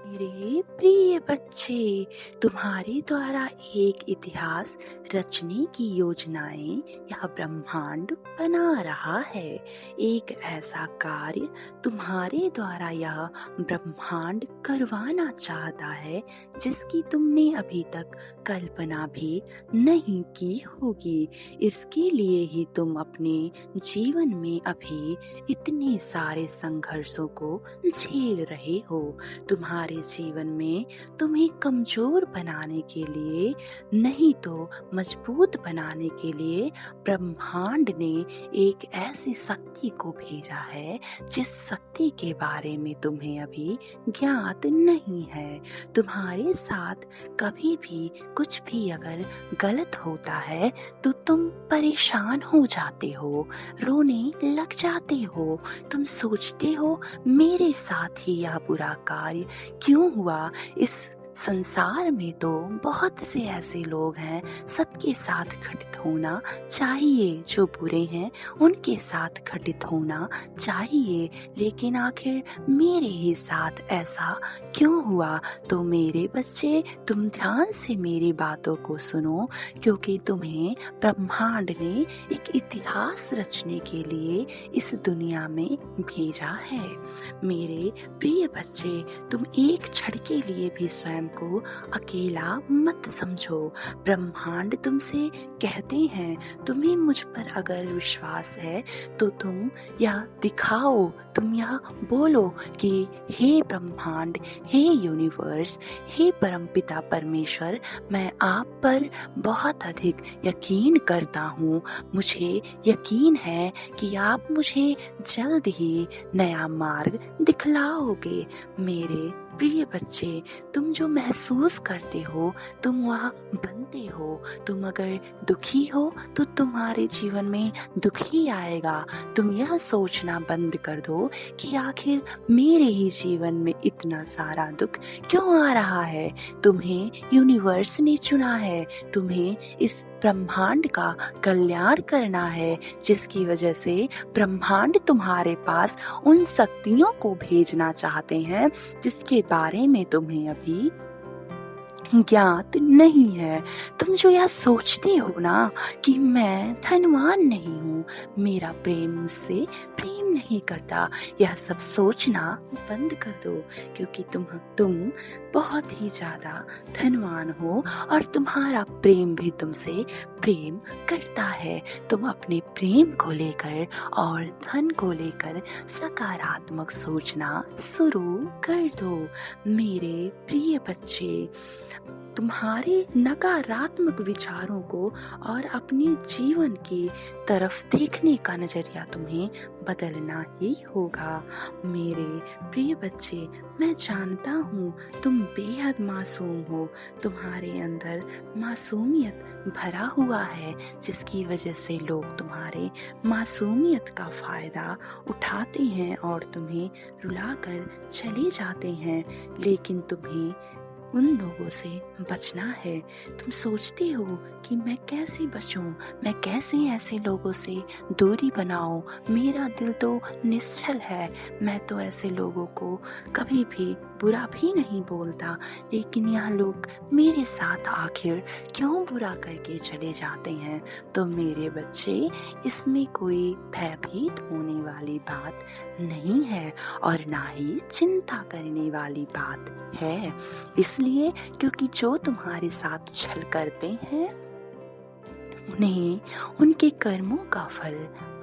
मेरे प्रिय बच्चे, तुम्हारे द्वारा एक इतिहास रचने की योजनाएं यह ब्रह्मांड बना रहा है। एक ऐसा कार्य तुम्हारे द्वारा यह ब्रह्मांड करवाना चाहता है जिसकी तुमने अभी तक कल्पना भी नहीं की होगी। इसके लिए ही तुम अपने जीवन में अभी इतने सारे संघर्षों को झेल रहे हो। तुम्हारे जीवन में तुम्हें कमजोर बनाने के लिए नहीं तो मजबूत बनाने के लिए ब्रह्मांड ने एक ऐसी शक्ति को भेजा है जिस शक्ति के बारे में तुम्हें अभी ज्ञात नहीं है। तुम्हारे साथ कभी भी कुछ भी अगर गलत होता है तो तुम परेशान हो जाते हो, रोने लग जाते हो। तुम सोचते हो मेरे साथ ही यह बुरा कार्य क्यों हुआ। इस संसार में तो बहुत से ऐसे लोग हैं, सबके साथ घटित होना चाहिए। जो बुरे हैं उनके साथ घटित होना चाहिए, लेकिन आखिर मेरे ही साथ ऐसा क्यों हुआ। तो मेरे बच्चे, तुम ध्यान से मेरी बातों को सुनो, क्योंकि तुम्हें ब्रह्मांड ने एक इतिहास रचने के लिए इस दुनिया में भेजा है। मेरे प्रिय बच्चे, तुम एक क्षण के लिए भी स्वयं को अकेला मत समझो। ब्रह्मांड तुमसे कहते हैं, तुम्हें मुझ पर अगर विश्वास है तो तुम यह दिखाओ, तुम यह बोलो कि हे ब्रह्मांड, हे यूनिवर्स, हे परमपिता परमेश्वर, मैं आप पर बहुत अधिक यकीन करता हूँ। मुझे यकीन है कि आप मुझे जल्द ही नया मार्ग दिखलाओगे। मेरे प्रिय बच्चे, तुम जो महसूस करते हो तुम वह बनते हो। तुम अगर दुखी हो तो तुम्हारे जीवन में दुख ही आएगा। तुम यह सोचना बंद कर दो कि आखिर मेरे ही जीवन में इतना सारा दुख क्यों आ रहा है। तुम्हें यूनिवर्स ने चुना है, तुम्हें इस ब्रह्मांड का कल्याण करना है, जिसकी वजह से ब्रह्मांड तुम्हारे पास उन शक्तियों को भेजना चाहते हैं जिसके बारे में तुम्हें अभी ज्ञात नहीं है। तुम जो यह सोचते हो ना कि मैं धनवान नहीं हूँ, मेरा प्रेम मुझसे प्रेम नहीं करता, यह सब सोचना बंद कर दो, क्योंकि तुम बहुत ही ज्यादा धनवान हो और तुम्हारा प्रेम भी तुमसे प्रेम करता है। तुम अपने प्रेम को लेकर और धन को लेकर सकारात्मक सोचना शुरू कर दो। मेरे प्रिय बच्चे, तुम्हारे नकारात्मक विचारों को और अपने जीवन की तरफ देखने का नजरिया तुम्हें बदलना ही होगा। मेरे प्रिय बच्चे, मैं जानता हूँ तुम बेहद मासूम हो। तुम्हारे अंदर मासूमियत भरा हुआ है, जिसकी वजह से लोग तुम्हारे मासूमियत का फायदा उठाते हैं और तुम्हें रुलाकर चले जाते हैं। लेकिन तुम्हें उन लोगों से बचना है। तुम सोचते हो कि मैं कैसे बचूं, मैं कैसे ऐसे लोगों से दूरी बनाऊं, मेरा दिल तो निश्चल है, मैं तो ऐसे लोगों को कभी भी बुरा भी नहीं बोलता, लेकिन यह लोग मेरे साथ आखिर क्यों बुरा करके चले जाते हैं। तो मेरे बच्चे, इसमें कोई भयभीत होने वाली बात नहीं है और ना ही चिंता करने वाली बात है। इसलिए क्योंकि जो तुम्हारे साथ छल करते हैं उन्हें उनके कर्मों का फल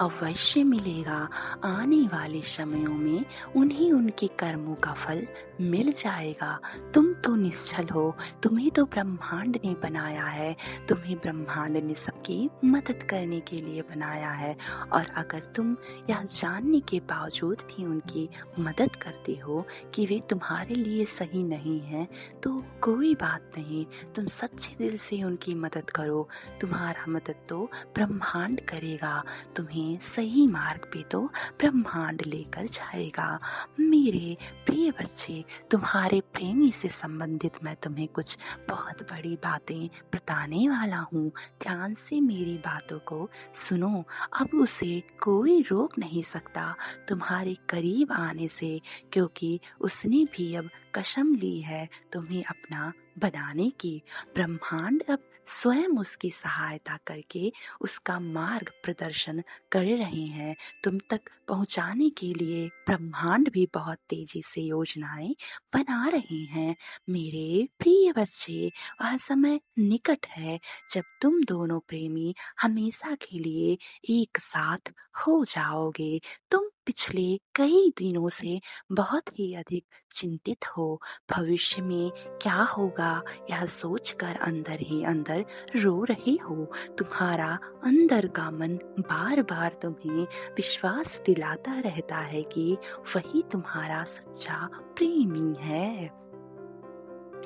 अवश्य मिलेगा। आने वाले समयों में उन्हें उनके कर्मों का फल मिल जाएगा। तुम तो निश्चल हो, तुम्हें तो ब्रह्मांड ने बनाया है, तुम्हें ब्रह्मांड ने सबकी मदद करने के लिए बनाया है। और अगर तुम यह जानने के बावजूद भी उनकी मदद करते हो कि वे तुम्हारे लिए सही नहीं हैं, तो कोई बात नहीं, तुम सच्चे दिल से उनकी मदद करो। तुम्हारा मदद तो ब्रह्मांड करेगा, तुम्हें सही मार्ग पे तो ब्रह्मांड लेकर जाएगा। मेरे प्रिय बच्चे, तुम्हारे प्रेमी से संबंधित मैं तुम्हें कुछ बहुत बड़ी बातें बताने वाला हूँ। ध्यान से मेरी बातों को सुनो। अब उसे कोई रोक नहीं सकता तुम्हारे करीब आने से, क्योंकि उसने भी अब कसम ली है तुम्हें अपना बनाने की। ब्रह्मांड अब स्वयं उसकी सहायता करके उसका मार्ग प्रदर्शन कर रहे हैं। तुम तक पहुंचाने के लिए ब्रह्मांड भी बहुत तेजी से योजनाएं बना रहे हैं। मेरे प्रिय बच्चे, वह समय निकट है जब तुम दोनों प्रेमी हमेशा के लिए एक साथ हो जाओगे। तुम पिछले कई दिनों से बहुत ही अधिक चिंतित हो। भविष्य में क्या होगा यह सोचकर अंदर ही अंदर रो रहे हो। तुम्हारा अंदर का मन बार बार तुम्हें विश्वास दिलाता रहता है कि वही तुम्हारा सच्चा प्रेमी है,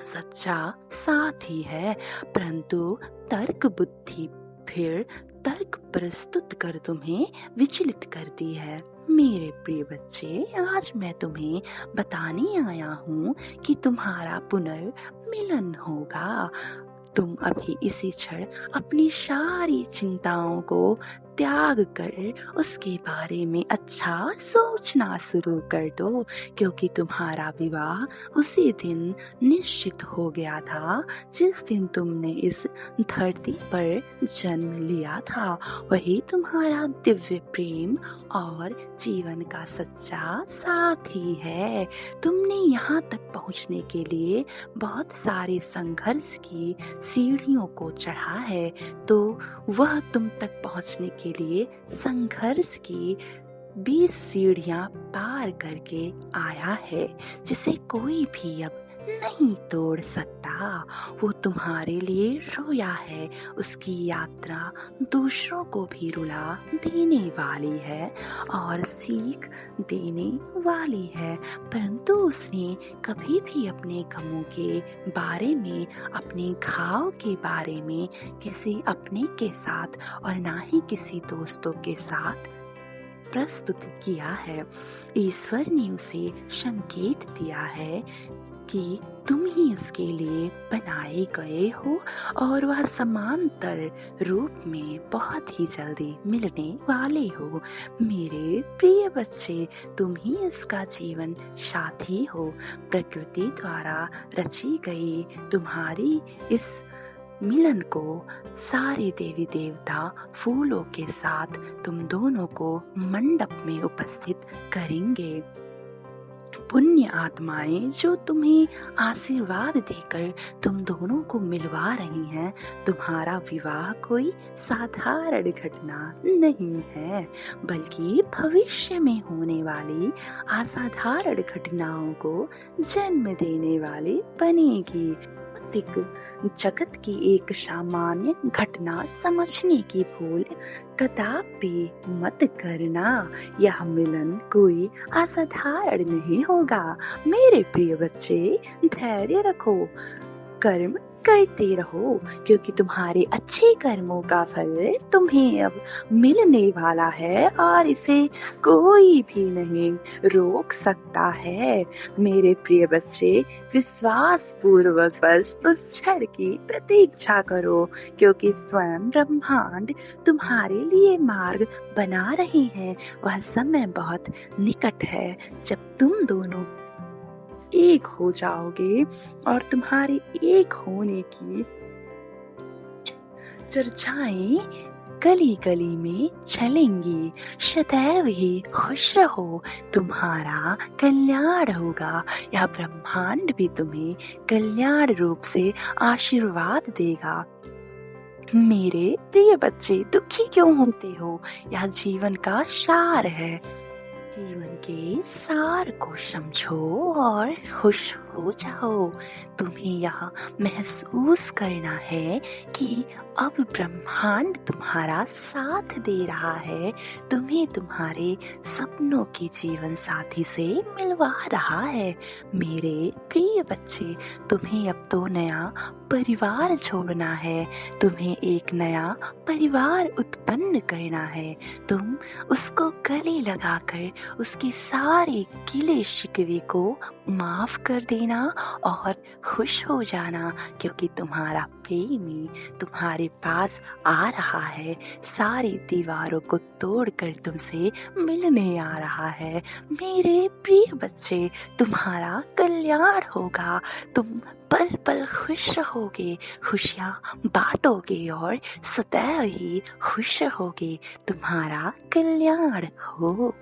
सच्चा साथी है। परंतु तर्क बुद्धि फिर तर्क प्रस्तुत कर तुम्हें विचलित करती है। मेरे प्रिय बच्चे, आज मैं तुम्हें बताने आया हूँ कि तुम्हारा पुनर्मिलन होगा। तुम अभी इसी क्षण अपनी सारी चिंताओं को त्याग कर उसके बारे में अच्छा सोचना शुरू कर दो, क्योंकि तुम्हारा विवाह उसी दिन निश्चित हो गया था जिस दिन तुमने इस धरती पर जन्म लिया था। वही तुम्हारा दिव्य प्रेम और जीवन का सच्चा साथी है। तुमने यहाँ तक पहुँचने के लिए बहुत सारे संघर्ष की सीढ़ियों को चढ़ा है, तो वह तुम तक पहुँचने के लिए संघर्ष की 20 सीढ़ियां पार करके आया है, जिसे कोई भी अब नहीं तोड़ सकता। वो तुम्हारे लिए रोया है। उसकी यात्रा दूसरों को भी रुला देने वाली है और सीख देने वाली है, परंतु उसने कभी भी अपने गमों के बारे में, अपने घाव के बारे में किसी अपने के साथ और ना ही किसी दोस्तों के साथ प्रस्तुत किया है। ईश्वर ने उसे संकेत दिया है कि तुम ही इसके लिए बनाए गए हो और वह समांतर रूप में बहुत ही जल्दी मिलने वाले हो। मेरे प्रिय बच्चे, तुम ही इसका जीवन साथी हो। प्रकृति द्वारा रची गई तुम्हारी इस मिलन को सारे देवी देवता फूलों के साथ तुम दोनों को मंडप में उपस्थित करेंगे। पुण्य आत्माएं जो तुम्हें आशीर्वाद देकर तुम दोनों को मिलवा रही हैं। तुम्हारा विवाह कोई साधारण घटना नहीं है, बल्कि भविष्य में होने वाली असाधारण घटनाओं को जन्म देने वाली बनेगी। जगत की एक सामान्य घटना समझने की भूल कदापि मत करना। यह मिलन कोई असाधारण नहीं होगा। मेरे प्रिय बच्चे, धैर्य रखो, कर्म करते रहो, क्योंकि तुम्हारे अच्छे कर्मों का फल तुम्हें अब मिलने वाला है और इसे कोई भी नहीं रोक सकता है। मेरे प्रिय बच्चे, विश्वास पूर्वक बस उस क्षण की प्रतीक्षा करो, क्योंकि स्वयं ब्रह्मांड तुम्हारे लिए मार्ग बना रहे हैं। वह समय बहुत निकट है जब तुम दोनों एक हो जाओगे और तुम्हारे एक होने की चर्चाएं गली गली में चलेंगी। सदैव ही खुश रहो, तुम्हारा कल्याण होगा। यह ब्रह्मांड भी तुम्हें कल्याण रूप से आशीर्वाद देगा। मेरे प्रिय बच्चे, दुखी क्यों होते हो? यह जीवन का सार है। जीवन के सार को समझो और खुश हो जाओ। तुम्हें यह महसूस करना है कि अब ब्रह्मांड तुम्हारा साथ दे रहा है, तुम्हें तुम्हारे सपनों के जीवन साथी से मिलवा रहा है। मेरे प्रिय बच्चे, तुम्हें अब तो नया परिवार छोड़ना है, तुम्हें एक नया परिवार उत्पन्न करना है। तुम उसको गले लगाकर उसके सारे गिले शिकवे को माफ कर देना और खुश हो जाना, क्योंकि तुम्हारा प्रेमी तुम्हारे पास आ रहा है, सारी दीवारों को तोड़कर तुमसे मिलने आ रहा है। मेरे प्रिय बच्चे, तुम्हारा कल्याण होगा, तुम पल पल खुश रहोगे, खुशियाँ बांटोगे और सदैव ही खुश रहोगे। तुम्हारा कल्याण हो।